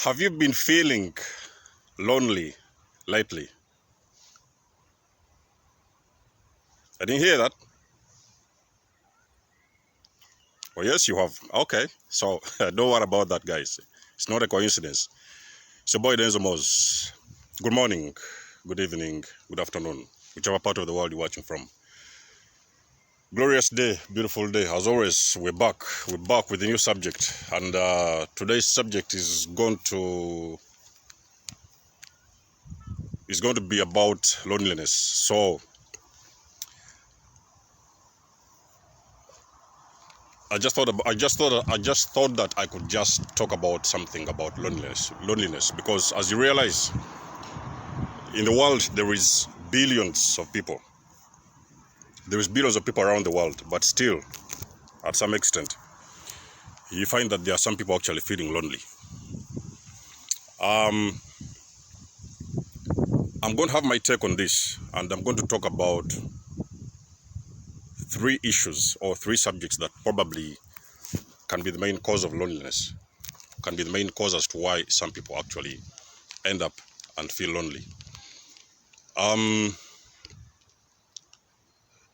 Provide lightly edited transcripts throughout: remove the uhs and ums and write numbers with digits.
Have you been feeling lonely lately? I didn't hear that. Oh, yes, you have. Okay, so don't worry about that, guys. It's not a coincidence. It's your boy Denzo Mos. Good morning, good evening, good afternoon, whichever part of the world you're watching from. Glorious day, beautiful day. As always, we're back. We're back with a new subject, and today's subject is going to be about loneliness. So I just thought that I could just talk about something about loneliness, because as you realize, in the world there is billions of people. There is billions of people around the world, but still, at some extent, you find that there are some people actually feeling lonely. I'm going to have my take on this, and I'm going to talk about three issues or three subjects that probably can be the main cause of loneliness, can be the main cause as to why some people actually end up and feel lonely.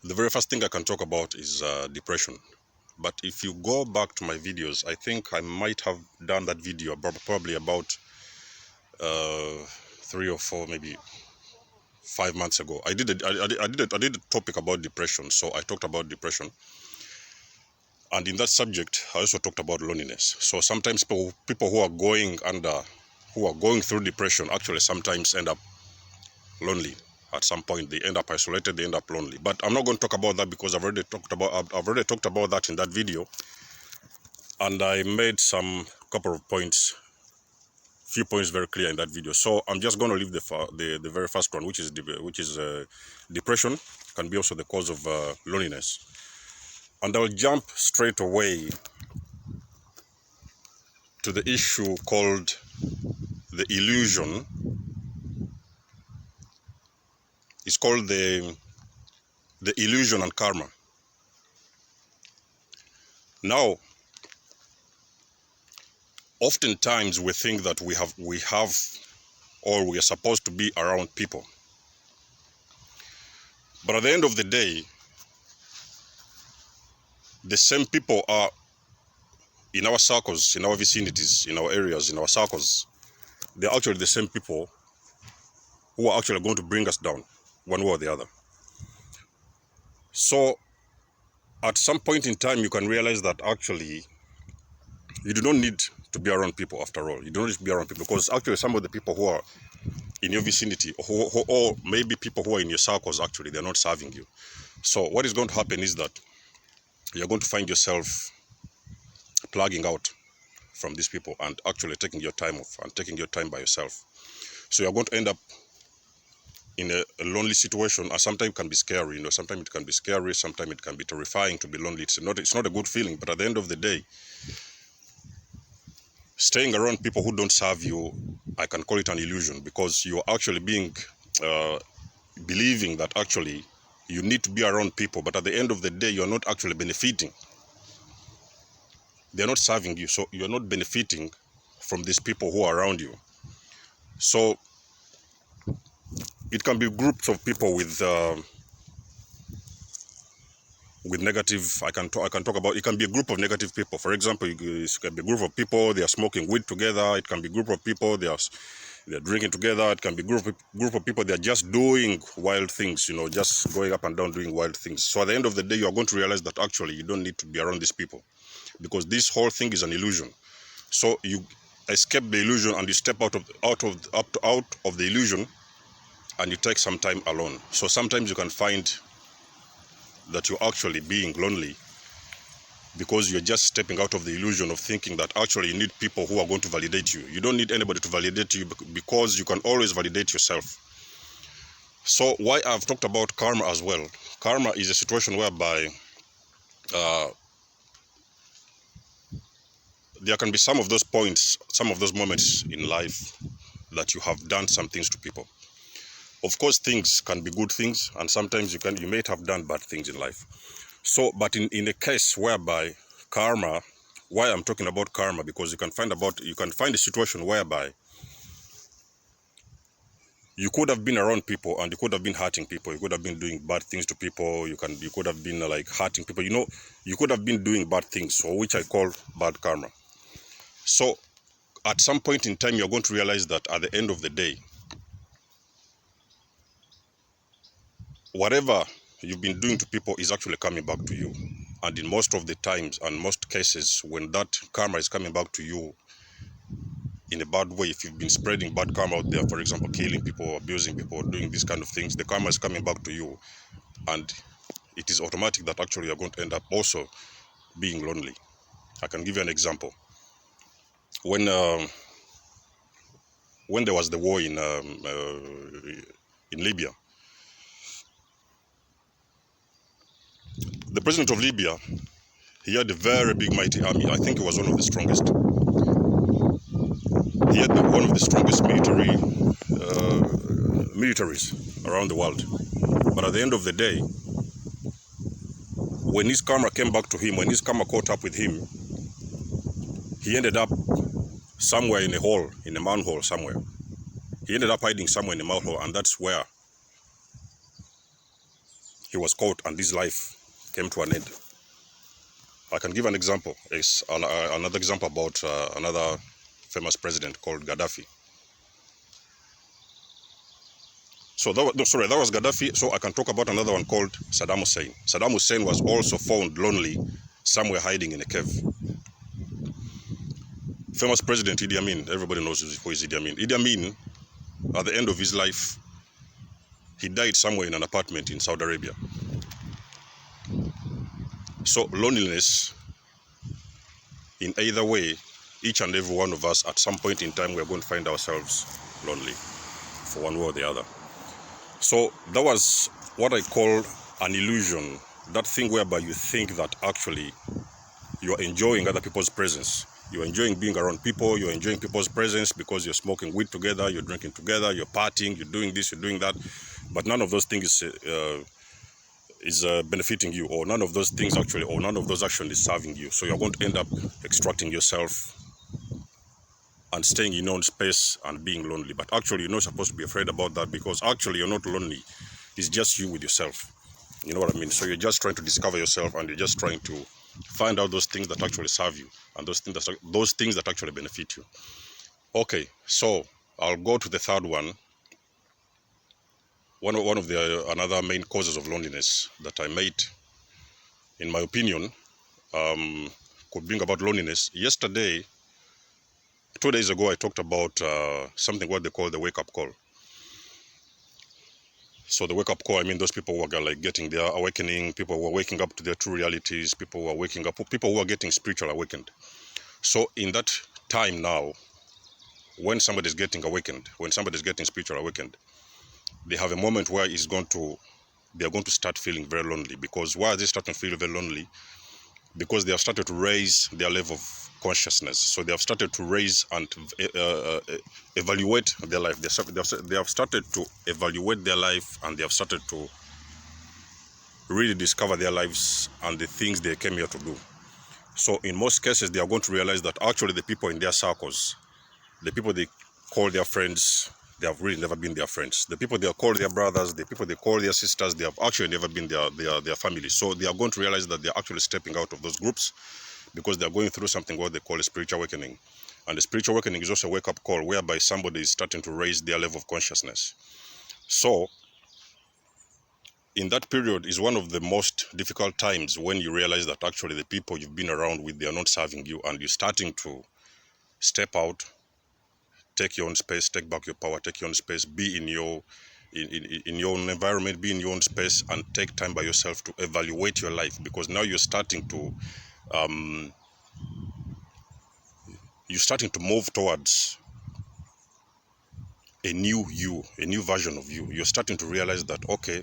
The very first thing I can talk about is depression. But if you go back to my videos, I think I might have done that video probably about 3 or 4, maybe 5 months ago. I did a topic about depression, so I talked about depression. And in that subject, I also talked about loneliness. So sometimes people who are going through depression actually sometimes end up lonely. At some point, they end up isolated, they end up lonely. But I'm not going to talk about that because I've already talked about that in that video, and I made some couple of points, few points very clear in that video. So I'm just going to leave the very first one, which is depression can be also the cause of loneliness, and I'll jump straight away to the issue called the illusion. It's called the illusion and karma. Now, oftentimes we think that we have or we are supposed to be around people, but at the end of the day, the same people are in our circles, in our vicinities, in our areas, in our circles. They're actually the same people who are actually going to bring us down one way or the other. So at some point in time, you can realize that actually you do not need to be around people. After all, you don't need to be around people, because actually some of the people who are in your vicinity, or maybe people who are in your circles, actually they're not serving you. So what is going to happen is that you're going to find yourself plugging out from these people and actually taking your time off and taking your time by yourself. So you're going to end up in a lonely situation, and sometimes it can be scary. Sometimes it can be scary, sometimes it can be terrifying to be lonely. It's not a good feeling, but at the end of the day, staying around people who don't serve you, I can call it an illusion, because you're actually believing that actually you need to be around people, but at the end of the day, you're not actually benefiting. They're not serving you, so you're not benefiting from these people who are around you. So it can be groups of people with negative. I can talk about. It can be a group of negative people. For example, it can be a group of people, they are smoking weed together. It can be a group of people, they're drinking together. It can be group of people, they're just doing wild things. Just going up and down doing wild things. So at the end of the day, you are going to realize that actually you don't need to be around these people, because this whole thing is an illusion. So you escape the illusion and you step out of the illusion, and you take some time alone. So sometimes you can find that you're actually being lonely because you're just stepping out of the illusion of thinking that actually you need people who are going to validate you. You don't need anybody to validate you, because you can always validate yourself. So why I've talked about karma as well. Karma is a situation whereby there can be some of those points, some of those moments in life that you have done some things to people. Of course, things can be good things, and sometimes you may have done bad things in life. So, but in a case whereby karma Why I'm talking about karma? Because you can find a situation whereby you could have been around people and you could have been hurting people. You could have been doing bad things to people. You could have been like hurting people. You could have been doing bad things, or which I call bad karma. So at some point in time, you're going to realize that at the end of the day, whatever you've been doing to people is actually coming back to you. And in most of the times and most cases, when that karma is coming back to you in a bad way, if you've been spreading bad karma out there, for example, killing people, abusing people, doing these kind of things, the karma is coming back to you. And it is automatic that actually you're going to end up also being lonely. I can give you an example. When there was the war in Libya, the president of Libya, he had a very big, mighty army. I think he was one of the strongest. He had one of the strongest militaries around the world. But at the end of the day, when his karma came back to him, when his karma caught up with him, he ended up somewhere in a hole, in a manhole somewhere. He ended up hiding somewhere in a manhole, and that's where he was caught, and his life came to an end. I can give an example. It's another example about another famous president called Gaddafi. So that was Gaddafi. So I can talk about another one called Saddam Hussein. Saddam Hussein was also found lonely, somewhere hiding in a cave. Famous president Idi Amin. Everybody knows who is Idi Amin. Idi Amin, at the end of his life, he died somewhere in an apartment in Saudi Arabia. So loneliness, in either way, each and every one of us, at some point in time, we are going to find ourselves lonely, for one way or the other. So that was what I call an illusion, that thing whereby you think that actually you are enjoying other people's presence. You're enjoying being around people, you're enjoying people's presence because you're smoking weed together, you're drinking together, you're partying, you're doing this, you're doing that. But none of those things is benefiting you, or none of those things actually, or none of those actions is serving you. So you're going to end up extracting yourself and staying in your own space and being lonely. But actually, you're not supposed to be afraid about that, because actually you're not lonely. It's just you with yourself. You know what I mean? So you're just trying to discover yourself, and you're just trying to find out those things that actually serve you, and those things that actually benefit you. Okay, so I'll go to the third one. One of the another main causes of loneliness that I made, in my opinion, could bring about loneliness. Yesterday, 2 days ago, I talked about something what they call the wake-up call. So the wake-up call, I mean those people who are like getting their awakening, people who are waking up to their true realities, people who are waking up, people who are getting spiritual awakened. So in that time now, when somebody is getting awakened, when somebody is getting spiritual awakened, they have a moment where they are going to start feeling very lonely. Because why are they starting to feel very lonely? Because they have started to raise their level of consciousness. So they have started to raise and evaluate their life. They have started to evaluate their life, and they have started to really discover their lives and the things they came here to do. So in most cases, they are going to realize that actually the people in their circles, the people they call their friends, they have really never been their friends. The people they call their brothers, the people they call their sisters, they have actually never been their family. So they are going to realize that they are actually stepping out of those groups, because they are going through something what they call a spiritual awakening. And the spiritual awakening is also a wake-up call, whereby somebody is starting to raise their level of consciousness. So in that period is one of the most difficult times, when you realize that actually the people you've been around with, they are not serving you, and you're starting to step out, take your own space, take back your power, take your own space, be in your own environment, be in your own space, and take time by yourself to evaluate your life. Because now you're starting to move towards a new you, a new version of you. You're starting to realize that, okay,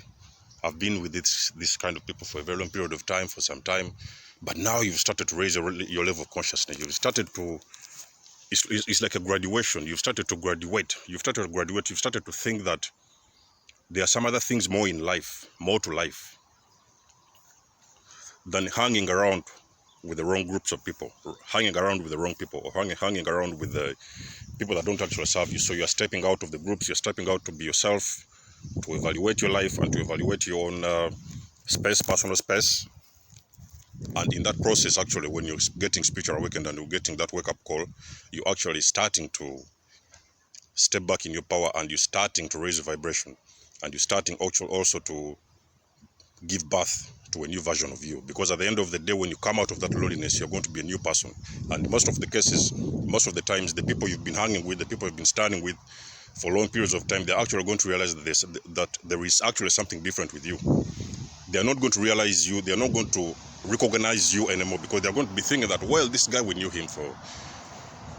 I've been with this kind of people for a very long period of time, for some time, but now you've started to raise your level of consciousness. You've started to, it's like a graduation. You've started to graduate. You've started to think that there are some other things more to life, than hanging around with the wrong groups of people, hanging around with the wrong people, or hanging around with the people that don't actually serve you. So you're stepping out of the groups, you're stepping out to be yourself, to evaluate your life and to evaluate your own space, personal space. And in that process, actually, when you're getting spiritual awakened and you're getting that wake-up call, you're actually starting to step back in your power, and you're starting to raise a vibration, and you're starting also to give birth to a new version of you. Because at the end of the day, when you come out of that loneliness, you're going to be a new person. And most of the cases, most of the times, the people you've been hanging with, the people you've been standing with for long periods of time, they're actually going to realize that there is actually something different with you. They're not going to realize you, they're not going to recognize you anymore, because they're going to be thinking that, well, this guy, we knew him for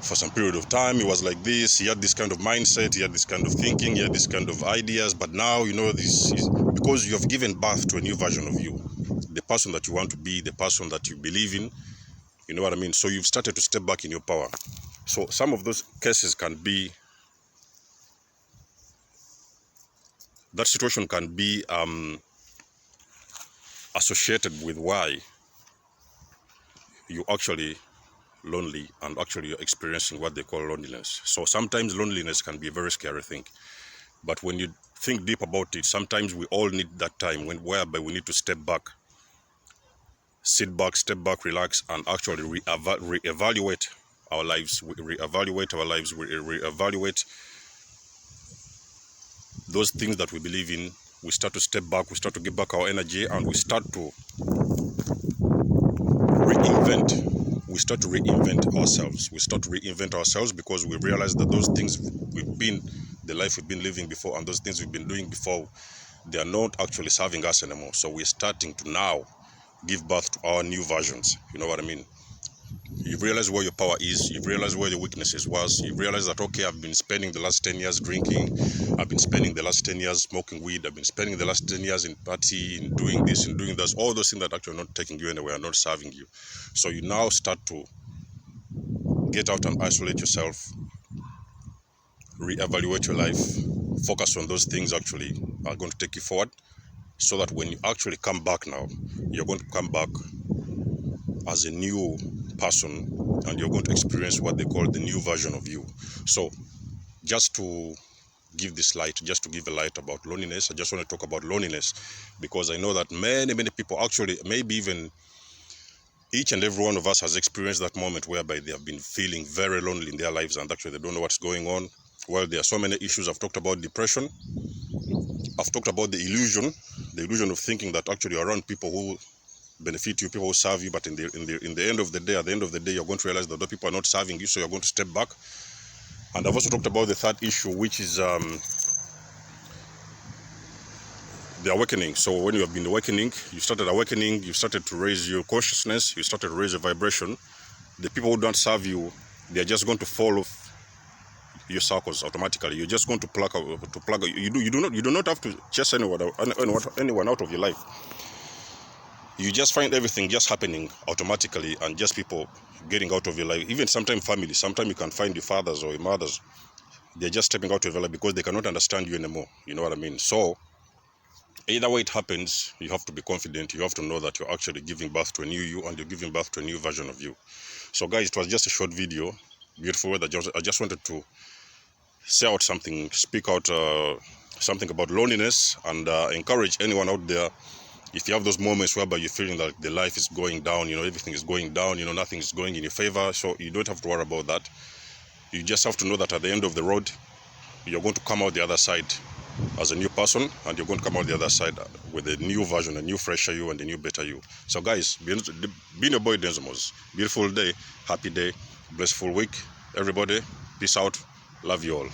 some period of time, he was like this, he had this kind of mindset, he had this kind of thinking, he had this kind of ideas, but now, you know, this is because you have given birth to a new version of you, the person that you want to be, the person that you believe in, you know what I mean? So you've started to step back in your power. So some of those cases can be, that situation can be associated with why you actually lonely, and actually you're experiencing what they call loneliness. So sometimes loneliness can be a very scary thing, but when you think deep about it, sometimes we all need that time whereby we need to step back, sit back, step back, relax, and actually reevaluate our lives. We reevaluate those things that we believe in. We start to step back, we start to give back our energy, and we start to reinvent. We start to reinvent ourselves. We start to reinvent ourselves because we realize that those things the life we've been living before, and those things we've been doing before, they are not actually serving us anymore. So we're starting to now give birth to our new versions. You know what I mean? You've realized where your power is. You've realized where your weaknesses was. You've realized that, okay, I've been spending the last 10 years drinking. I've been spending the last 10 years smoking weed. I've been spending the last 10 years in party, in doing this, in doing that. All those things that actually are not taking you anywhere, are not serving you. So you now start to get out and isolate yourself, reevaluate your life, focus on those things actually are going to take you forward, so that when you actually come back now, you're going to come back as a new person, and you're going to experience what they call the new version of you. So just to give this light, just to give a light about loneliness, I just want to talk about loneliness, because I know that many people, actually maybe even each and every one of us, has experienced that moment whereby they have been feeling very lonely in their lives, and actually they don't know what's going on. Well, there are so many issues. I've talked about depression. I've talked about the illusion of thinking that actually you're around people who benefit you, people who serve you, but in the end of the day, at the end of the day, you're going to realize that those people are not serving you, so you're going to step back. And I've also talked about the third issue, which is the awakening. So when you have been awakening, you started to raise your consciousness, you started to raise your vibration. The people who don't serve you, they're just going to follow your circles automatically. You're just going to plug. You do not have to chase anyone out of your life. You just find everything just happening automatically, and just people getting out of your life. Even sometimes family. Sometimes you can find your fathers or your mothers. They're just stepping out of your life because they cannot understand you anymore. You know what I mean? So either way it happens, you have to be confident. You have to know that you're actually giving birth to a new you, and you're giving birth to a new version of you. So guys, it was just a short video. Beautiful weather. I just wanted to say out something, speak out something about loneliness, and encourage anyone out there. If you have those moments whereby you're feeling that the life is going down, you know, everything is going down, you know, nothing is going in your favor, so you don't have to worry about that. You just have to know that at the end of the road, you're going to come out the other side as a new person, and you're going to come out the other side with a new version, a new fresher you, and a new better you. So guys, being your boy Denzamos, beautiful day, happy day, blissful week, everybody. Peace out, love you all.